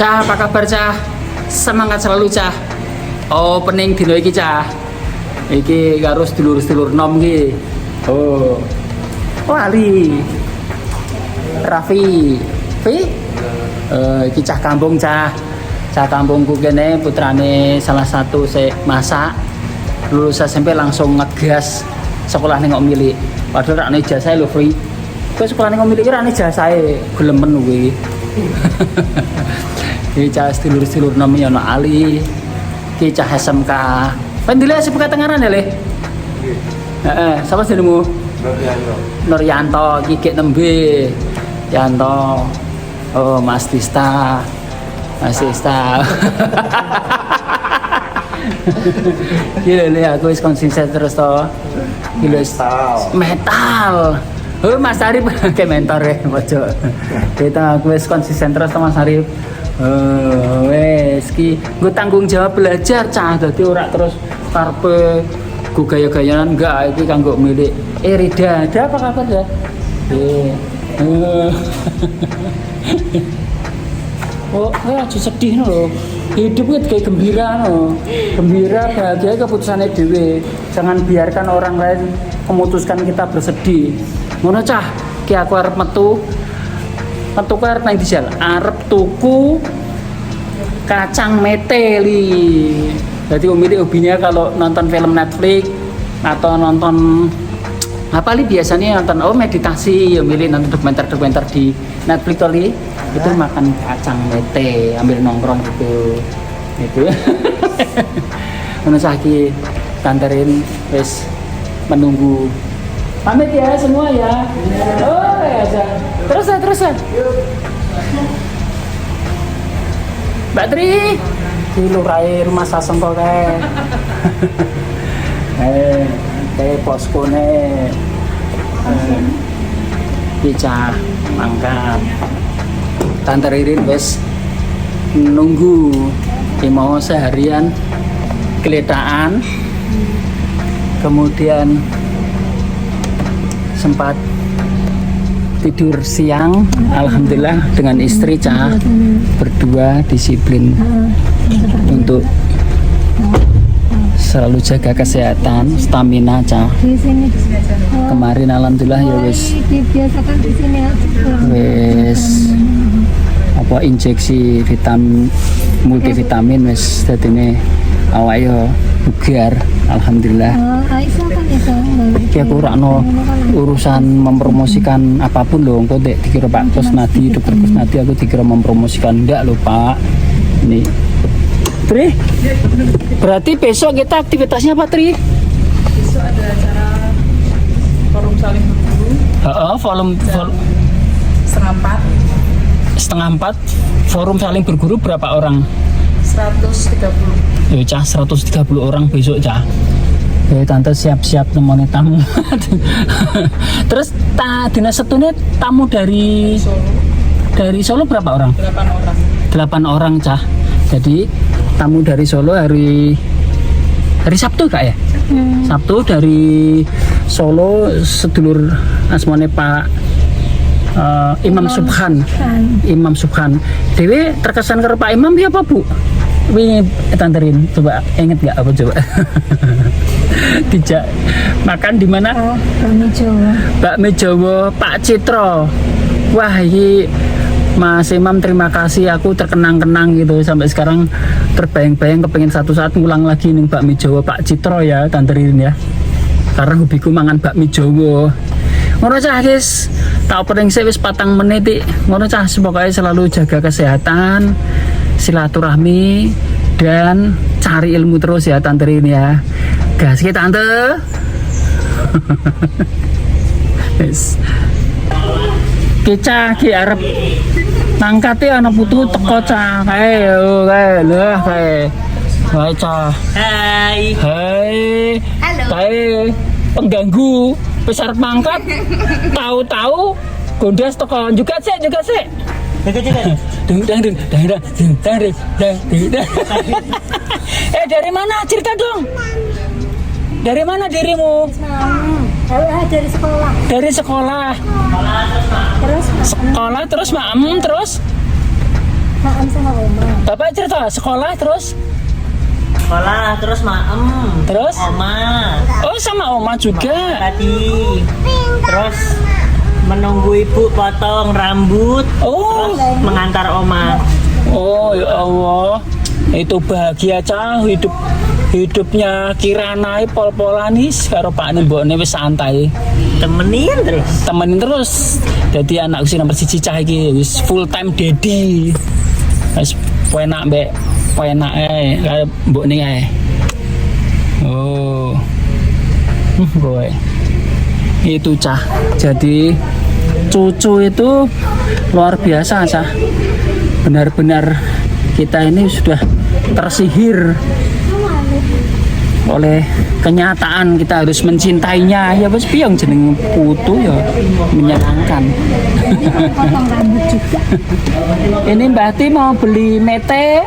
Cah, apa kabar Cah? Semangat selalu Cah. Opening dino iki Cah. Iki karo sedulur-sedulur nom iki. Oh. Ali. Raffi. Iki Cah kampung Cah. Cah kampungku kene putrane salah satu masak. Lulus SMP langsung ngegas sekolah ning kok milik. Padahal rak ane ijazah lho free. Kowe sekolah ning kok milik rak ane ijazah gelemen kuwi. Iki Cah sedulur-sedulur nom ya ono Ali. Iki Cah SMK. Pendile SMK Tengaran ya, Le? Heeh, sapa jenengmu? Nuryanto, iki gek nembe. Yanto. Oh, Mas Tista. Mas Tista. Gila nih, aku wis konsisten terus toh. Gila metal. Oh, Mas Arif kayak mentor ya, Mojo. Kita aku wis konsisten terus toh Mas Arif. Oh, wes ki gue tanggung jawab belajar Cah, dadi ora terus karpe gue gaya-gayaan enggak, iki kanggo milik. Rida, ada apa kabar ya? Oh, aja sedih loh. Hidup itu kayak gembira loh. Gembira, bahagia keputusannya dewe. Jangan biarkan orang lain memutuskan kita bersedih. Ngono Cah, ki aku arep metu ku arep nang dijal. Arep tuku kacang meteli. Jadi hobinya kalau nonton film Netflix atau nonton apa li biasanya nonton meditasi ya milih nonton dokumenter di Netflix kali itu makan kacang mete ambil nongkrong gitu itu mana saki kanterin wes menunggu pamit ya semua ya oh ya terus Mbak Tri di lurai rumah Sasem kok kayak kayak posko nih Cah mangkat Tante Ririn wes nunggu mau seharian keletaan kemudian sempat tidur siang alhamdulillah dengan istri Cah berdua disiplin untuk selalu jaga kesehatan stamina Cah kemarin alhamdulillah ya wis apa injeksi multivitamin wis dadine awake yo bugar alhamdulillah. Iki aku ora ono urusan mempromosikan apapun lho, engko nek dikira Pak Kusnadi, Dokter Kusnadi aku dikira mempromosikan ndak lho Pak. Ini Tri, berarti besok kita aktivitasnya apa Tri? Besok ada acara forum saling berguru. Forum setengah empat. Forum saling berguru berapa orang? 130. Ya Cah 130 orang besok Cah. Tante siap-siap nemoni tamu. Terus dinas setune tamu dari Solo. Dari Solo berapa orang? 8 orang Cah. Jadi tamu dari Solo hari Sabtu Kak ya? Sabtu dari Solo sedulur asmane Pak Imam Subhan. Dewi terkesan karo Pak Imam ya apa Bu? Wingi tanterin coba inget nggak apa coba? Dijak makan di mana? Bakmi Jawa Pak Citro. Wah ini Mas Imam terima kasih, aku terkenang-kenang gitu sampai sekarang terbayang-bayang kepengen satu saat ngulang lagi nih bakmi Jawa Pak Citro ya tanterin ya. Karena hobiku mangan bakmi Jawa. Ngono Cah guys, tak opening wis 4 menit iki. Ngono Cah, semoga selalu jaga kesehatan, silaturahmi dan cari ilmu terus ya Tante Rin ya. Gas kita Tante. Wis. Cah ki arep nangkate ana putu teko Cah. Kae lho kae. Hai Cah. Hai. Halo. Kae pengganggu besar mangkat tahu-tahu gondas toko juga sih dari mana cerita dong, dari mana dirimu? Dari sekolah terus maem terus Maem sama Oma. Bapak cerita sekolah terus Sekolah terus maem. Terus? Oma. Oh sama oma juga. Tadi. Terus menunggu ibu potong rambut. Oh. Terus mengantar oma. Oh ya Allah, itu bahagia cah hidupnya Kirana pol-polanis karo Pak Nimbone wis santai. Temenin Terus. Jadi anak usia nomor 1 cah iki wis full time daddy. Wis penak kaya mbokne ae. Oh. Boy. Itu cah. Jadi cucu itu luar biasa cah. Benar-benar kita ini sudah tersihir oleh kenyataan, kita harus mencintainya. Ya bos piang jeneng putu ya menyenangkan. Potong rambut juga. Ini Mbak Ti mau beli mete,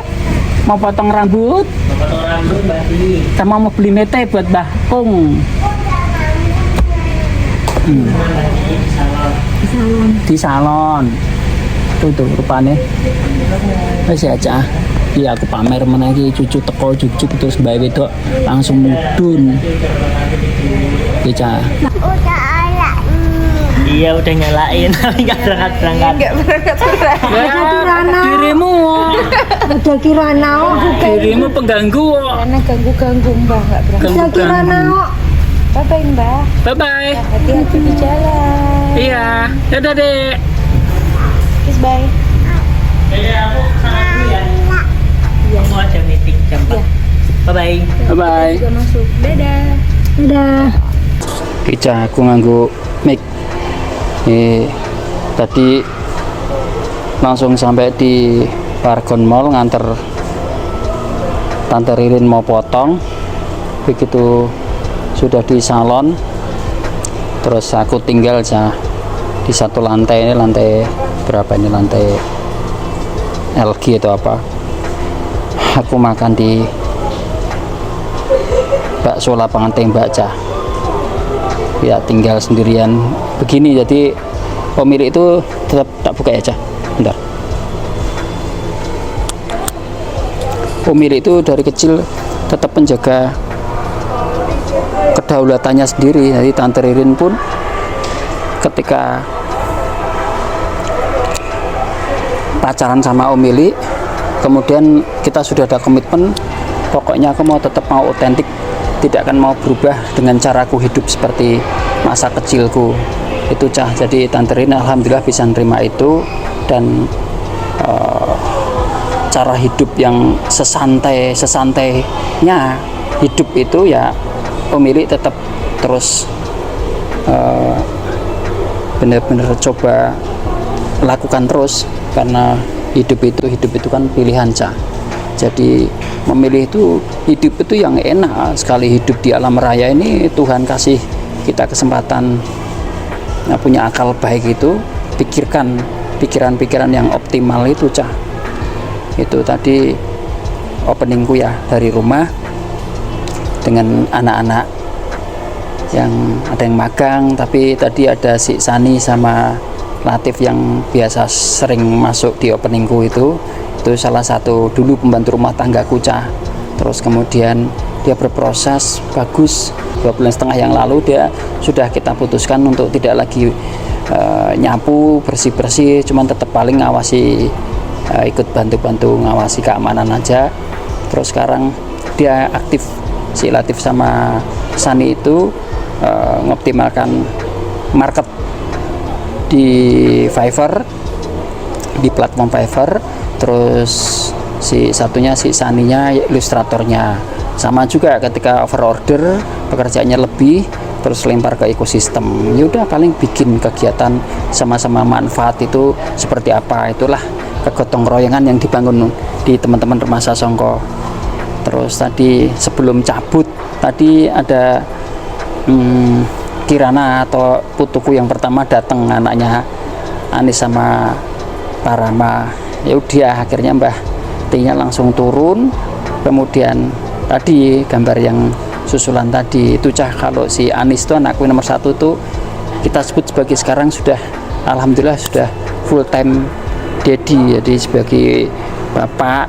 mau potong rambut. Potong rambut Mbak Ti. Sama mau beli mete buat Mbah Kung. Di salon. Tuh rupanya. Wes ya cah. Iya aku pamer menagi cucu teko cucu terus Mbak Wedok langsung mudun. Iya cah. Iya udah nyalain tapi nggak berangkat. Dirimu. Udah Kirana Dirimu pengganggu. karena ganggu Mbak nggak berangkat. Udah Kirana. Bye Mbak. Bye bye. Hati-hati di jalan. Iya. Dadah dek. Kiss bye. Ya aku sana dulu ya. Mau ada meeting jam 4. Bye bye. Bye bye. Juga masuk. Dadah. Dadah. Ica aku nganggo mic. Tadi langsung sampai di Paragon Mall nganter Tante Ririn mau potong. Begitu sudah di salon, terus aku tinggal di satu lantai. Ini lantai berapa ini, lantai LG atau apa. Aku makan di bakso lapangan tembak ya, tinggal sendirian begini. Jadi pemilik itu tetap tak buka ya bentar. Pemilik itu dari kecil tetap menjaga kedaulatannya sendiri. Jadi Tante Ririn pun ketika pacaran sama Om Mili, kemudian kita sudah ada komitmen, pokoknya aku mau tetap mau otentik, tidak akan mau berubah dengan caraku hidup seperti masa kecilku itu Jadi Tante Ririn alhamdulillah bisa nerima itu, dan cara hidup yang sesantainya hidup itu ya pemilik tetap terus benar-benar coba lakukan terus, karena hidup itu kan pilihan Jadi memilih itu, hidup itu yang enak sekali. Hidup di alam raya ini Tuhan kasih kita kesempatan punya akal baik itu, pikirkan pikiran-pikiran yang optimal itu Itu tadi openingku ya dari rumah dengan anak-anak yang ada yang magang, tapi tadi ada si Sani sama Latif yang biasa sering masuk di openingku itu salah satu dulu pembantu rumah tanggaku terus kemudian dia berproses bagus. 2,5 bulan yang lalu dia sudah kita putuskan untuk tidak lagi nyapu bersih-bersih, cuman tetap paling ngawasi, ikut bantu-bantu ngawasi keamanan aja. Terus sekarang dia aktif, si Latif sama Sani itu ngoptimalkan market di Fiverr, di platform Fiverr. Terus si satunya si Saninya ilustratornya, sama juga ketika overorder pekerjaannya lebih, terus lempar ke ekosistem. Yaudah paling bikin kegiatan sama-sama manfaat itu seperti apa, itulah kegotong royongan yang dibangun di teman-teman Rumah Sasongko. Terus tadi sebelum cabut tadi ada Kirana atau putuku yang pertama datang, anaknya Anis sama Parama. Ya udah akhirnya Mbah T-nya langsung turun. Kemudian tadi gambar yang susulan tadi itu kalau si Anis itu anakku nomor 1 tuh kita sebut sebagai sekarang sudah alhamdulillah sudah full time daddy, jadi sebagai bapak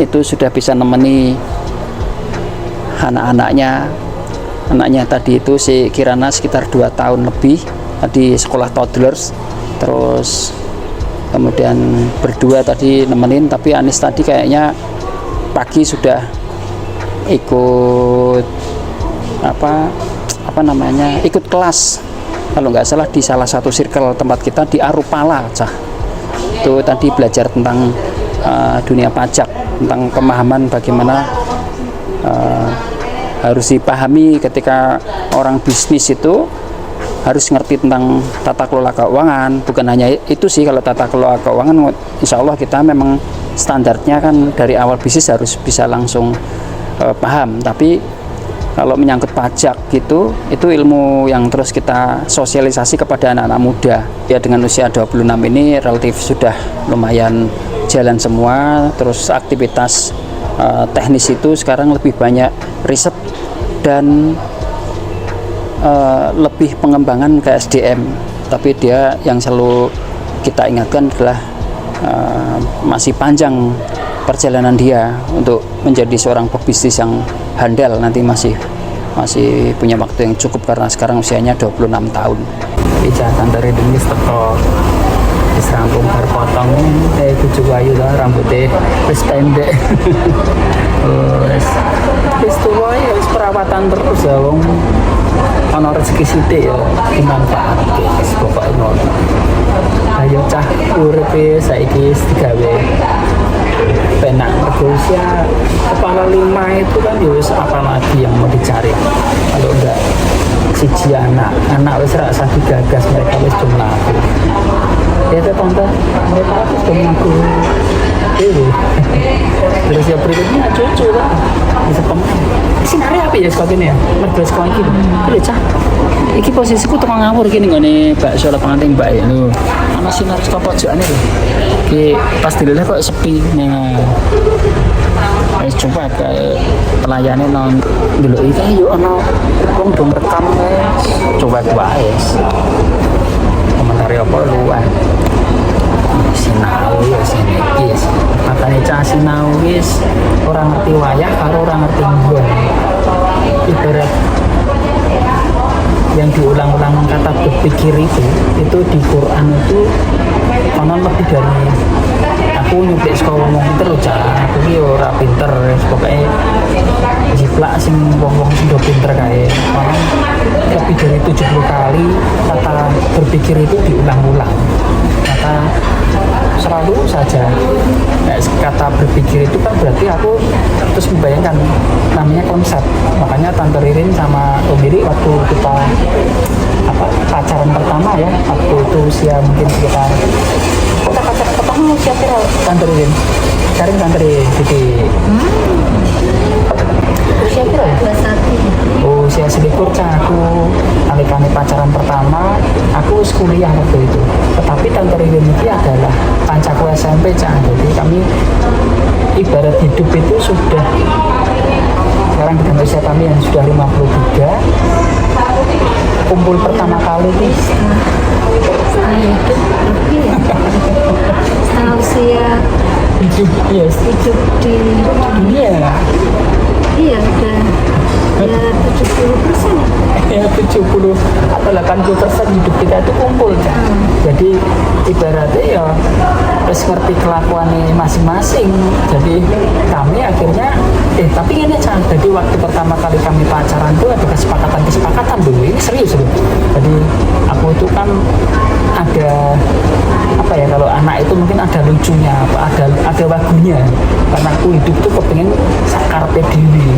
itu sudah bisa nemeni anak-anaknya. Anaknya tadi itu si Kirana sekitar 2 tahun lebih di sekolah toddlers, terus kemudian berdua tadi nemenin, tapi Anis tadi kayaknya pagi sudah ikut apa namanya, ikut kelas kalau nggak salah di salah satu circle tempat kita di Arupala Cah. Itu tadi belajar tentang dunia pajak, tentang pemahaman bagaimana harus dipahami ketika orang bisnis itu harus ngerti tentang tata kelola keuangan. Bukan hanya itu sih, kalau tata kelola keuangan insya Allah kita memang standarnya kan dari awal bisnis harus bisa langsung paham, tapi kalau menyangkut pajak gitu, itu ilmu yang terus kita sosialisasi kepada anak-anak muda. Ya dengan usia 26 ini relatif sudah lumayan jalan semua, terus aktivitas teknis itu sekarang lebih banyak riset dan lebih pengembangan ke SDM. Tapi dia yang selalu kita ingatkan adalah masih panjang perjalanan dia untuk menjadi seorang pebisnis yang handal, nanti masih punya waktu yang cukup karena sekarang usianya 26 tahun. Ija tante Reding teko wis rampung bar potong cucu ayu lah, rambutnya wis pendek. Wis tuwa ya, wis perawatan terus ya, wong ana rezeki sithik ya dimanfaatke wis pokoke ngono. Ayo cah uripe saiki wis digawe penak, usia kepala 5 itu kan ya wis apa lagi yang mau dicari. Kalau enggak siji anak wis rasa digagas, mereka wis mlaku. Ya tante, mereka wis mlaku. Terus ya berikutnya cucu lah bisa pemain. Sinare apa ya sekolah ya? Mergo sekolah iki. Lho cah. Iki posisiku tukang ngawur gini nggone bakso lapangan tembak ya lho. Ana sinar saka pojokane lho. Iki pas dilihat kok sepi. Nah. Wis coba ke pelayane nang ndelok iki yo ana wong do rekam wis. Coba wae. Komentar apa luan. Sinau ya sini guys, makanya cah sinau guys, orang ngerti wayah karo orang ngerti nggon. Ibarat yang diulang-ulang kata berpikir itu di Quran itu konon lebih dari aku nyuplik sekolah ngomong pinter loh cah, aku ini ora pinter, pokoknya jiplak sing wong-wong sing do pinter kae. Konon lebih dari 70 kali kata berpikir itu diulang-ulang. Kata selalu saja. Nah, kata berpikir itu kan berarti aku terus membayangkan namanya konsep. Makanya Tante Ririn sama Om Diri waktu kita pacaran pertama ya, waktu itu usia mungkin sekitar kita pacaran pertama usia berapa Tante Ririn? Cari Tante Ririn titik. Usia berapa? 21. Oh, usia selikur cah aku kali-kali pacaran pertama, aku kuliah waktu itu. Tetapi Tante Ririn ini adalah kancaku SMP cah. Jadi kami ibarat hidup itu sudah sekarang dengan usia kami yang sudah 53, kumpul pertama kali ini setelah usia hidup di dunia. Iya udah ya 70%. Ya 70 atau 80% hidup kita itu kumpul kan. Jadi ibaratnya ya terus ngerti kelakuannya masing-masing. Jadi kami akhirnya tapi ini Chan, jadi waktu pertama kali kami pacaran itu ada kesepakatan dulu, ini serius loh. Jadi aku itu kan ada apa ya, kalau anak itu mungkin ada lucunya, ada wagunya, karena aku hidup tuh kepengen sakarpe dewi.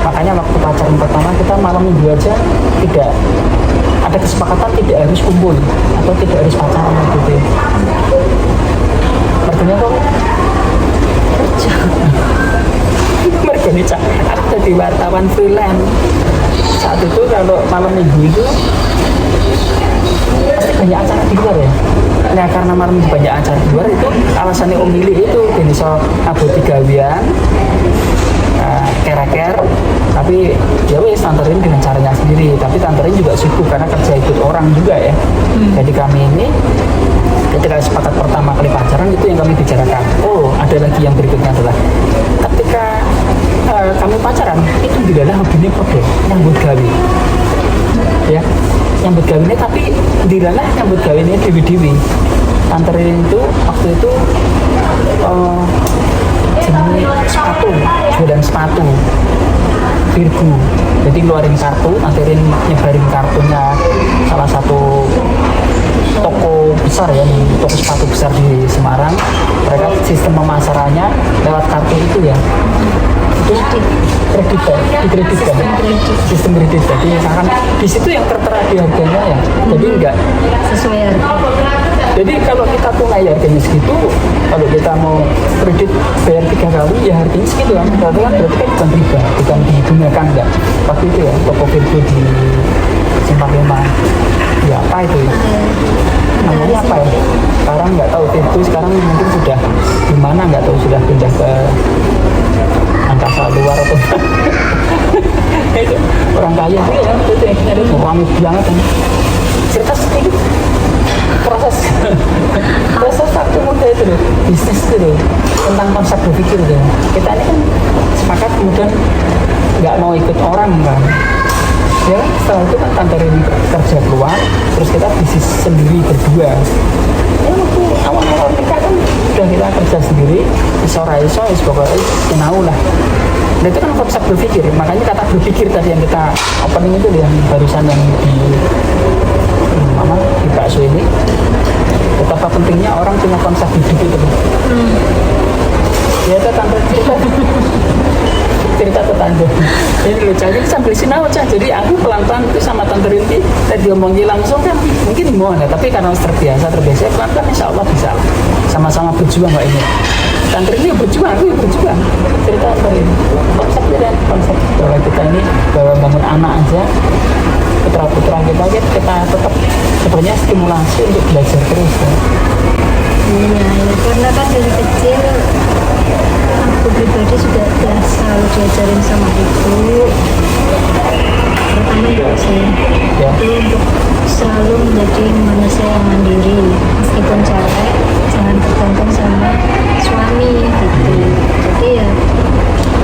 Makanya waktu pacaran pertama kita malam minggu aja tidak ada kesepakatan, tidak harus kumpul atau tidak harus pacaran gitu. Merganya kok kerja. Merganya cak, aku jadi wartawan freelance. Saat itu kalau malam minggu itu pasti banyak acara di luar ya. Nah karena malam minggu banyak acara di luar itu alasannya Om Lili itu bisa abot gawian kera-ker, tapi ya wes Tanterin dengan caranya sendiri. Tapi Tanterin juga sibuk karena kerja ikut orang juga ya. Jadi kami ini ketika sepakat pertama kali pacaran itu yang kami bicarakan. Oh, ada lagi yang berikutnya adalah nyambut gawe. Ya, nyambut gawe ini tapi dirana nyambut gawe ini dewi-dewi. Anterin itu waktu itu jenis sepatu, jualan sepatu Virgo. Jadi ngeluarin kartu, anterin nyebarin kartunya salah satu toko besar ya, toko sepatu besar di Semarang. Mereka sistem pemasarannya lewat kartu itu ya. Itu dikreditkan sistem kredit. Jadi misalkan di situ yang tertera di harganya ya, jadi enggak Sesuai harga. jadi kalau kita tunai harganya segitu, kalau kita mau kredit bayar 3 kali ya harganya segitu kan, berarti kan bukan riba, bukan digunakan enggak. Waktu itu ya toko Virgo di Simpang 5 ya apa itu ya? Namanya apa ya? Sekarang nggak tahu, Virgo sekarang mungkin sudah di mana nggak tahu, sudah pindah ke angkasa luar atau itu orang kaya itu ya, itu yang ada wangi banget kan. Cerita sedikit proses waktu muda itu loh, bisnis itu loh, tentang konsep berpikir loh. Kita ini kan sepakat kemudian nggak mau ikut orang kan. Ya setelah itu kan kantorin kerja keluar, terus kita bisnis sendiri berdua. Ya waktu awal-awal nikah kan udah kita kerja sendiri, iso pokoknya kenal lah. Nah itu kan konsep berpikir, makanya kata berpikir tadi yang kita opening itu yang barusan yang di bakso ini, betapa pentingnya orang punya konsep hidup itu. Ya itu tante cerita tetangga ini lucu aja sambil sinau aja. Jadi aku pelan-pelan itu sama Tante Rinti tadi omongin langsung kan mungkin mau ya, tapi karena terbiasa pelan-pelan insya Allah bisa sama-sama berjuang Mbak ini. Tante Rinti berjuang, aku berjuang. Cerita dari konsep bahwa kita ini bahwa bangun anak aja, putra-putra kita tetap sebenarnya stimulasi untuk belajar terus ya. Iya, ya, karena kan dari kecil aku pribadi sudah selalu diajarin sama ibu, terutama ibu sih, Ya. itu untuk selalu menjadi manusia yang mandiri, meskipun capek jangan bergantung sama suami gitu. Jadi ya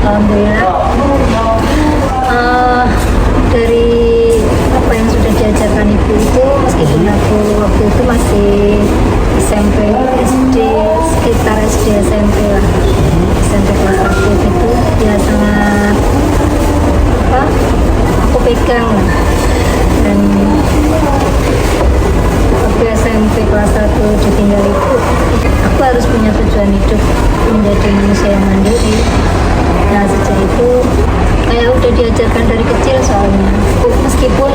alhamdulillah dari apa yang sudah diajarkan ibu itu, meskipun aku waktu itu masih SMP, SD, sekitar SD SMP lah, SMP kelas 1 gitu, ya sangat apa aku pegang lah. Dan waktu SMP kelas 1 ditinggal ibu, aku harus punya tujuan hidup menjadi manusia yang mandiri. Nah sejak itu kayak udah diajarkan dari kecil soalnya, meskipun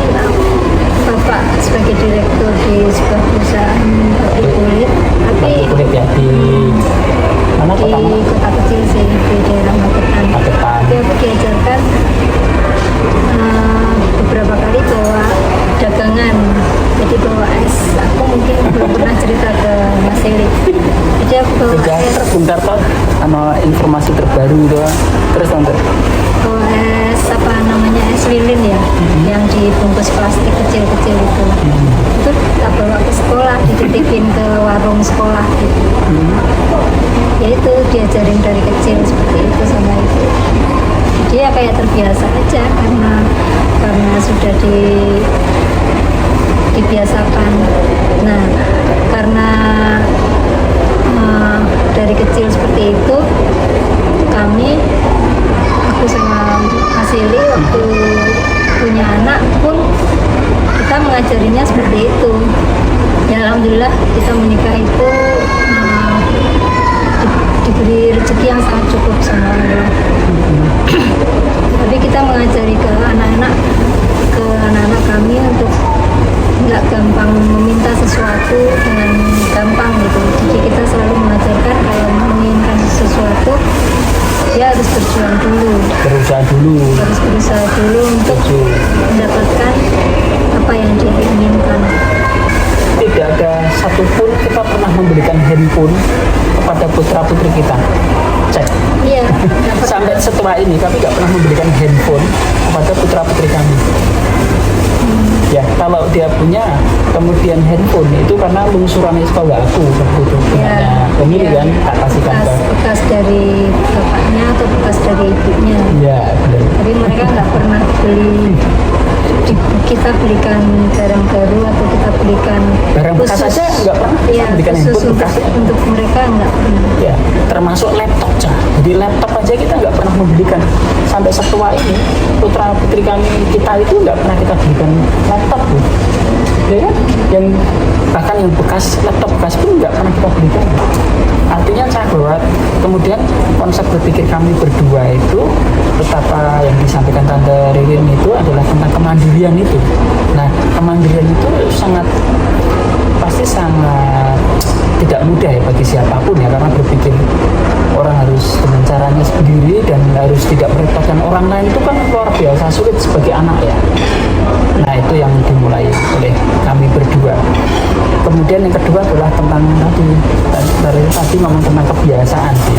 bapak sebagai direktur di sebuah perusahaan kulit, tapi ya di mana di kota kecil sih, di daerah Magetan. Tapi aku diajarkan beberapa kali bawa dagangan, jadi bawa es. Aku mungkin belum pernah cerita ke Mas Eli. Jadi aku bawa es. Bentar Pak, sama informasi terbaru itu terus nanti. Bawa es apa namanya, es lilin ya, yang dibungkus plastik kecil-kecil itu. Itu tak bawa ke sekolah, dititipin ke warung sekolah gitu. Ya itu diajarin dari kecil seperti itu sama ibu. Jadi ya kayak terbiasa aja karena sudah dibiasakan. Nah karena dari kecil seperti itu, aku sama Mas Eli waktu punya anak pun kita mengajarinya seperti itu. Ya alhamdulillah kita menikah itu diberi rezeki yang sangat cukup sama Allah. Tapi kita mengajari ke anak-anak kami untuk nggak gampang meminta sesuatu dengan gampang gitu. Jadi kita selalu mengajarkan kalau menginginkan sesuatu dia harus berjuang dulu, harus berusaha dulu untuk mendapatkan apa yang dia inginkan. Tidak ada satupun kita pernah memberikan handphone kepada putra-putri kita. Cek. Iya. Sampai setelah ini kami nggak pernah memberikan handphone kepada putra-putri kami. Ya, kalau dia punya kemudian handphone itu karena lungsuran sekolah aku waktu itu punya pemilik kan, tak kasihkan bekas dari bapaknya atau bekas dari ibunya. Iya, benar. Tapi mereka mereka nggak pernah beli, kita belikan barang baru atau kita belikan Barang bekas khusus. aja nggak pernah kita Iya, belikan khusus handphone untuk, bekas ya? untuk mereka nggak pernah. Ya, termasuk laptop Cah. Jadi laptop aja kita nggak pernah membelikan. Sampai setua ini putra putri kami kita itu nggak pernah kita belikan laptop Bu. Ya kan? Yang bahkan yang bekas laptop bekas pun nggak pernah kita belikan. Artinya Cah bahwa kemudian konsep berpikir kami berdua itu betapa yang disampaikan Tante Ririn itu adalah tentang kemandirian itu. Nah, kemandirian itu pasti sangat tidak mudah ya bagi siapapun ya, karena berpikir orang harus dengan caranya sendiri dan harus tidak merepotkan orang lain itu kan luar biasa sulit sebagai anak ya. Nah, itu yang dimulai oleh kami berdua. Kemudian yang kedua adalah tentang tadi ngomong tentang kebiasaan sih.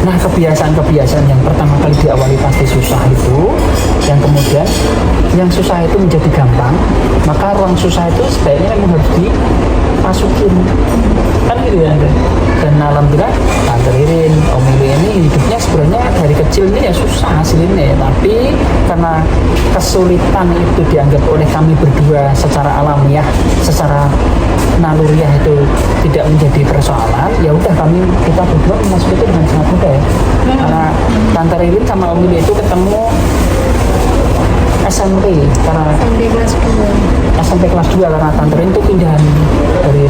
Nah, kebiasaan yang pertama kali diawali pasti susah itu, yang kemudian yang susah itu menjadi gampang, maka ruang susah itu sebaiknya memang harus dimasukin kan gitu ya. Dan alhamdulillah Tante Ririn, Om Ili ini hidupnya sebenarnya dari kecil ini ya susah hasilnya ya, tapi karena kesulitan itu dianggap oleh kami berdua secara alamiah, secara naluriah itu tidak menjadi persoalan, ya udah kita berdua masuk itu dengan sangat mudah ya. Karena Tante Ririn sama Om Ili itu ketemu SMP karena Sampai kelas 2 SMP kelas 2 karena Tante Ririn itu pindahan dari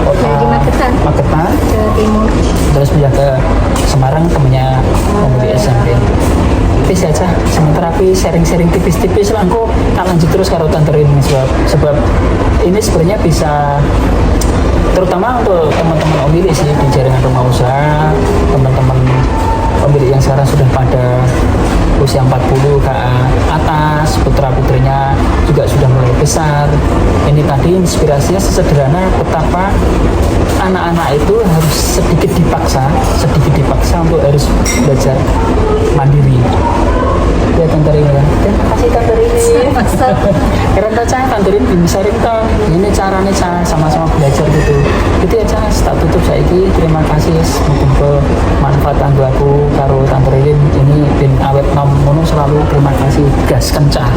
kota dari Magetan, Jawa Timur. terus pindah ke Semarang temennya Om Ili SMP. Tipis aja, sementara aku sharing-sharing tipis-tipis lah, aku tak lanjut terus karo Tante Ririn sebab ini sebenarnya bisa terutama untuk teman-teman Om Ili sih di jaringan rumah usaha, teman-teman Om Ili yang sekarang sudah pada usia 40 ke atas, putra-putrinya juga sudah mulai besar. Ini tadi inspirasinya sesederhana betapa anak-anak itu harus sedikit dipaksa untuk harus belajar mandiri. Ya Tante Ririn ya. Terima kasih Tante Ririn. Keren ta Cah, Tante Ririn bisa rinta. Ini caranya Cah, sama-sama belajar gitu. Itu ya Cah, tak tutup saiki. Terima kasih muga manfaat kanggo aku karo Tante Ririn. Ini bin awet nom ngono selalu terima kasih. Gas kencah.